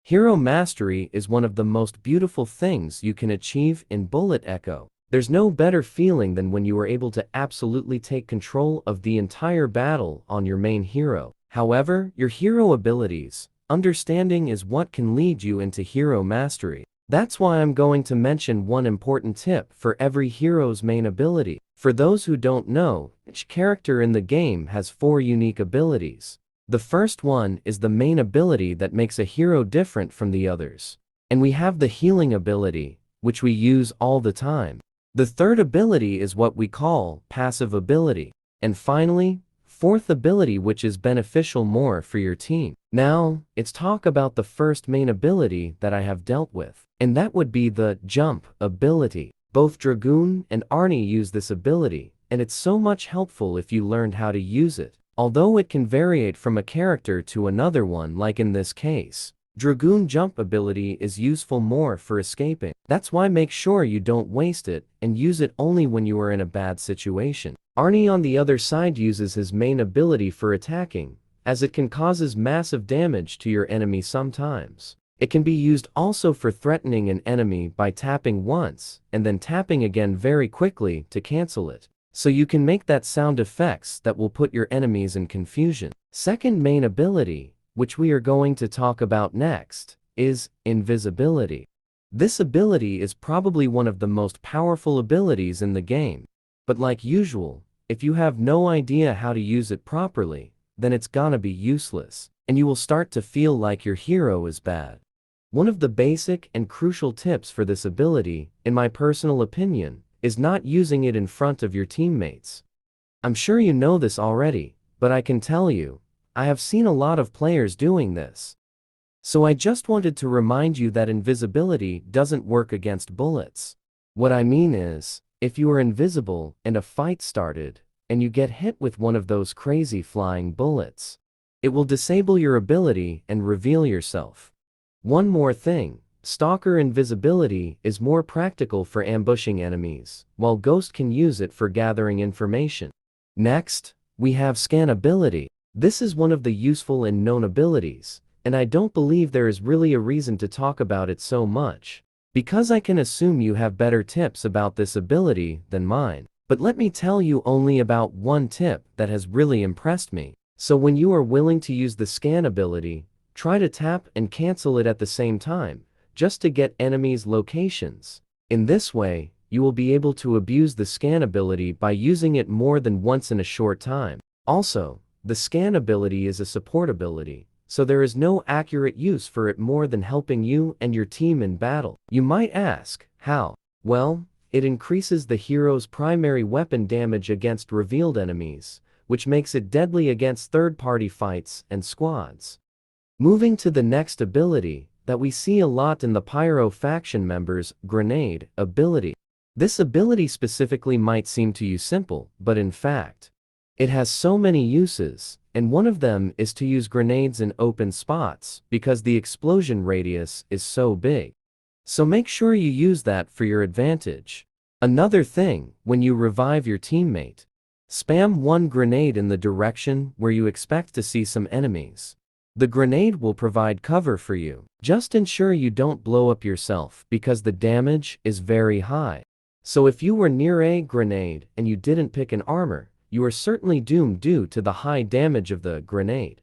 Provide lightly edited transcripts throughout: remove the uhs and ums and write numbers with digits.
Hero mastery is one of the most beautiful things you can achieve in Bullet Echo. There's no better feeling than when you are able to absolutely take control of the entire battle on your main hero. However, your hero abilities, understanding is what can lead you into hero mastery. That's why I'm going to mention one important tip for every hero's main ability. For those who don't know, each character in the game has 4 unique abilities. The first one is the main ability that makes a hero different from the others. And we have the healing ability, which we use all the time. The third ability is what we call passive ability. And finally, fourth ability, which is beneficial more for your team. Now, let's talk about the first main ability that I have dealt with. And that would be the jump ability. Both Dragoon and Arnie use this ability, and it's so much helpful if you learned how to use it. Although it can vary from a character to another one, like in this case. Dragoon jump ability is useful more for escaping. That's why make sure you don't waste it and use it only when you are in a bad situation. Arnie on the other side uses his main ability for attacking, as it can causes massive damage to your enemy sometimes. It can be used also for threatening an enemy by tapping once and then tapping again very quickly to cancel it. So you can make that sound effects that will put your enemies in confusion. Second main ability, which we are going to talk about next, is invisibility. This ability is probably one of the most powerful abilities in the game. But like usual, if you have no idea how to use it properly, then it's gonna be useless, and you will start to feel like your hero is bad. One of the basic and crucial tips for this ability, in my personal opinion, is not using it in front of your teammates. I'm sure you know this already, but I can tell you, I have seen a lot of players doing this. So I just wanted to remind you that invisibility doesn't work against bullets. What I mean is, if you are invisible and a fight started, and you get hit with one of those crazy flying bullets, it will disable your ability and reveal yourself. One more thing. Stalker invisibility is more practical for ambushing enemies, while Ghost can use it for gathering information. Next, we have scan ability. This is one of the useful and known abilities, and I don't believe there is really a reason to talk about it so much, because I can assume you have better tips about this ability than mine. But let me tell you only about one tip that has really impressed me. So when you are willing to use the scan ability, try to tap and cancel it at the same time, just to get enemies' locations. In this way, you will be able to abuse the scan ability by using it more than once in a short time. Also, the scan ability is a support ability, so there is no accurate use for it more than helping you and your team in battle. You might ask, how? Well, it increases the hero's primary weapon damage against revealed enemies, which makes it deadly against third-party fights and squads. Moving to the next ability, that we see a lot in the Pyro faction members, Grenade Ability. This ability specifically might seem to you simple, but in fact, it has so many uses, and one of them is to use grenades in open spots, because the explosion radius is so big. So make sure you use that for your advantage. Another thing, when you revive your teammate, spam one grenade in the direction where you expect to see some enemies. The grenade will provide cover for you. Just ensure you don't blow up yourself because the damage is very high. So if you were near a grenade and you didn't pick an armor, you are certainly doomed due to the high damage of the grenade.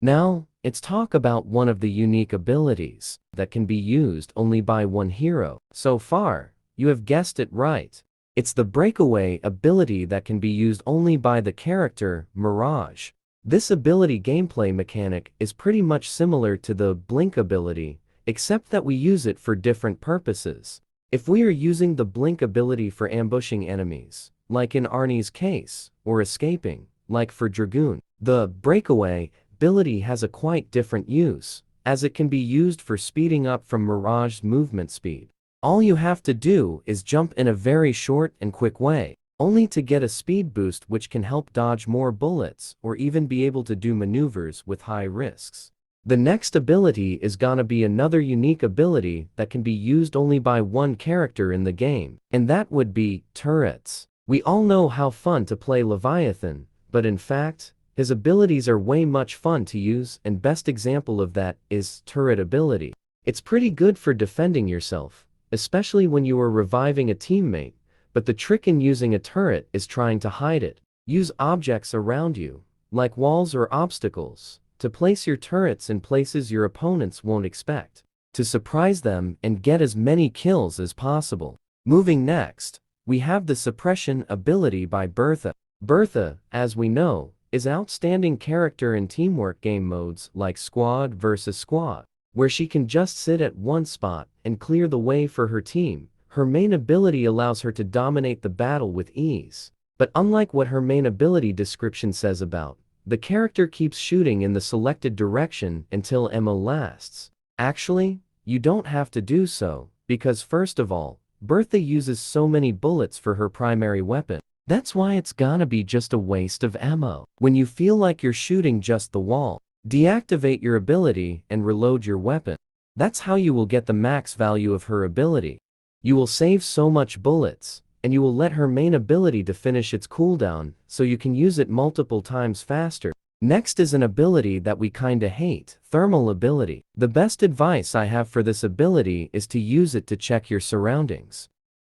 Now, let's talk about one of the unique abilities that can be used only by one hero. So far, you have guessed it right. It's the Breakaway Ability that can be used only by the character Mirage. This ability gameplay mechanic is pretty much similar to the Blink ability, except that we use it for different purposes. If we are using the Blink ability for ambushing enemies, like in Arnie's case, or escaping, like for Dragoon, the Breakaway Ability has a quite different use, as it can be used for speeding up from Mirage's movement speed. All you have to do is jump in a very short and quick way, only to get a speed boost which can help dodge more bullets or even be able to do maneuvers with high risks. The next ability is gonna be another unique ability that can be used only by one character in the game, and that would be turrets. We all know how fun to play Leviathan, but in fact, His abilities are way much fun to use, and best example of that is Turret Ability. It's pretty good for defending yourself, especially when you are reviving a teammate, but the trick in using a turret is trying to hide it. Use objects around you, like walls or obstacles, to place your turrets in places your opponents won't expect, to surprise them and get as many kills as possible. Moving next, we have the Suppression Ability by Bertha. Bertha, as we know, is an outstanding character in teamwork game modes like Squad vs. Squad, where she can just sit at one spot and clear the way for her team. Her main ability allows her to dominate the battle with ease. But unlike what her main ability description says about, the character keeps shooting in the selected direction until ammo lasts. Actually, you don't have to do so, because first of all, Bertha uses so many bullets for her primary weapon. That's why it's gonna be just a waste of ammo. When you feel like you're shooting just the wall, deactivate your ability and reload your weapon. That's how you will get the max value of her ability. You will save so much bullets, and you will let her main ability to finish its cooldown so you can use it multiple times faster. Next is an ability that we kinda hate, Thermal Ability. The best advice I have for this ability is to use it to check your surroundings.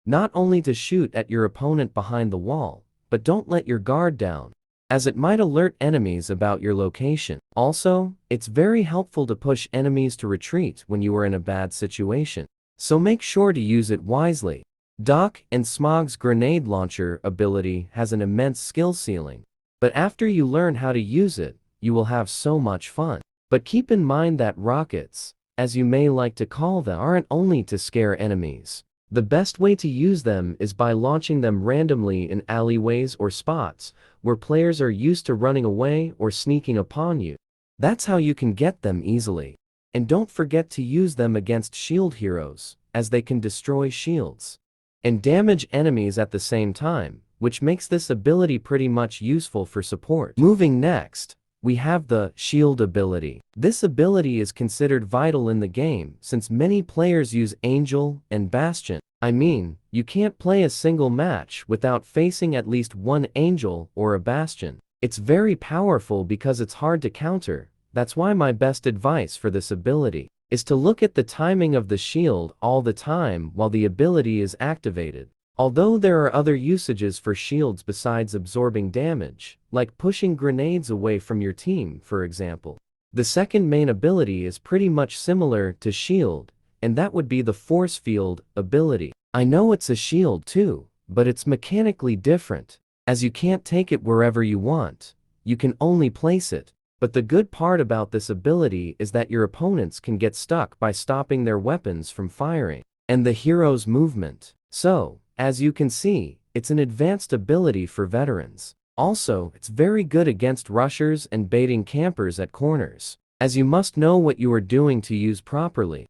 Not only to shoot at your opponent behind the wall, but don't let your guard down, as it might alert enemies about your location. Also, it's very helpful to push enemies to retreat when you are in a bad situation, so make sure to use it wisely. Doc and Smog's Grenade Launcher ability has an immense skill ceiling, but after you learn how to use it, you will have so much fun. But keep in mind that rockets, as you may like to call them, aren't only to scare enemies. The best way to use them is by launching them randomly in alleyways or spots where players are used to running away or sneaking upon you. That's how you can get them easily. And don't forget to use them against shield heroes, as they can destroy shields and damage enemies at the same time, which makes this ability pretty much useful for support. Moving next, we have the Shield Ability. This ability is considered vital in the game since many players use Angel and Bastion. I mean, you can't play a single match without facing at least one Angel or a Bastion. It's very powerful because it's hard to counter. That's why my best advice for this ability is to look at the timing of the shield all the time while the ability is activated. Although there are other usages for shields besides absorbing damage, like pushing grenades away from your team, for example. The second main ability is pretty much similar to shield, and that would be the Force Field Ability. I know it's a shield too, but it's mechanically different, as you can't take it wherever you want. You can only place it. But the good part about this ability is that your opponents can get stuck by stopping their weapons from firing, and the hero's movement. So, as you can see, it's an advanced ability for veterans. Also, it's very good against rushers and baiting campers at corners, as you must know what you are doing to use properly.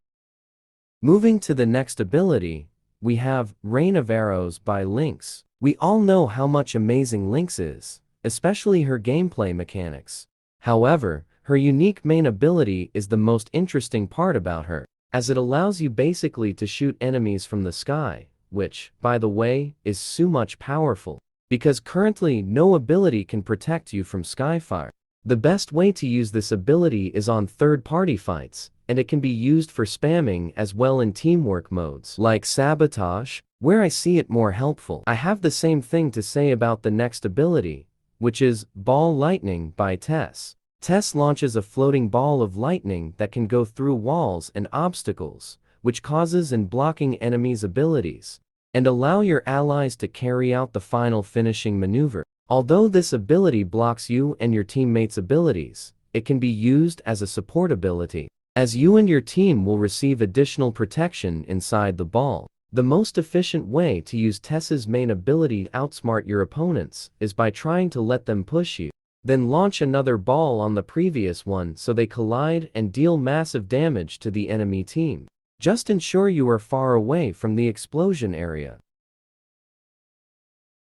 Moving to the next ability, we have Rain of Arrows by Lynx. We all know how much amazing Lynx is, especially her gameplay mechanics. However, her unique main ability is the most interesting part about her, as it allows you basically to shoot enemies from the sky, which, by the way, is so much powerful, because currently no ability can protect you from skyfire. The best way to use this ability is on third-party fights, and it can be used for spamming as well in teamwork modes like Sabotage, where I see it more helpful. I have the same thing to say about the next ability, which is Ball Lightning by Tess. Tess launches a floating ball of lightning that can go through walls and obstacles, which causes and blocking enemies' abilities, and allow your allies to carry out the final finishing maneuver. Although this ability blocks you and your teammates' abilities, it can be used as a support ability, as you and your team will receive additional protection inside the ball. The most efficient way to use Tess's main ability to outsmart your opponents is by trying to let them push you. Then launch another ball on the previous one so they collide and deal massive damage to the enemy team. Just ensure you are far away from the explosion area.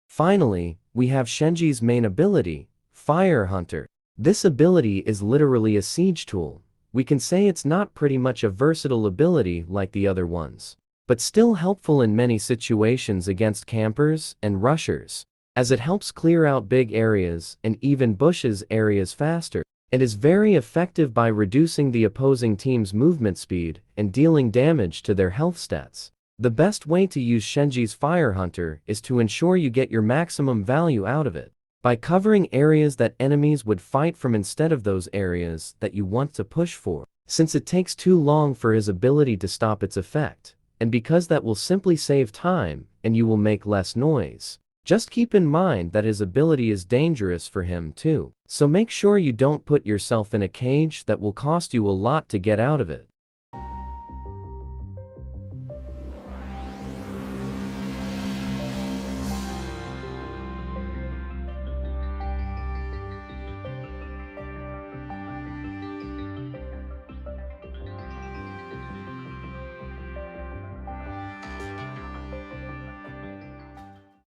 Finally, we have Shenji's main ability, Fire Hunter. This ability is literally a siege tool. We can say it's not pretty much a versatile ability like the other ones, but still helpful in many situations against campers and rushers. as it helps clear out big areas and even bushes areas faster. It is very effective by reducing the opposing team's movement speed and dealing damage to their health stats. The best way to use Shenji's Fire Hunter is to ensure you get your maximum value out of it by covering areas that enemies would fight from instead of those areas that you want to push for, since it takes too long for his ability to stop its effect, and because that will simply save time and you will make less noise. Just keep in mind that his ability is dangerous for him too, so make sure you don't put yourself in a cage that will cost you a lot to get out of it.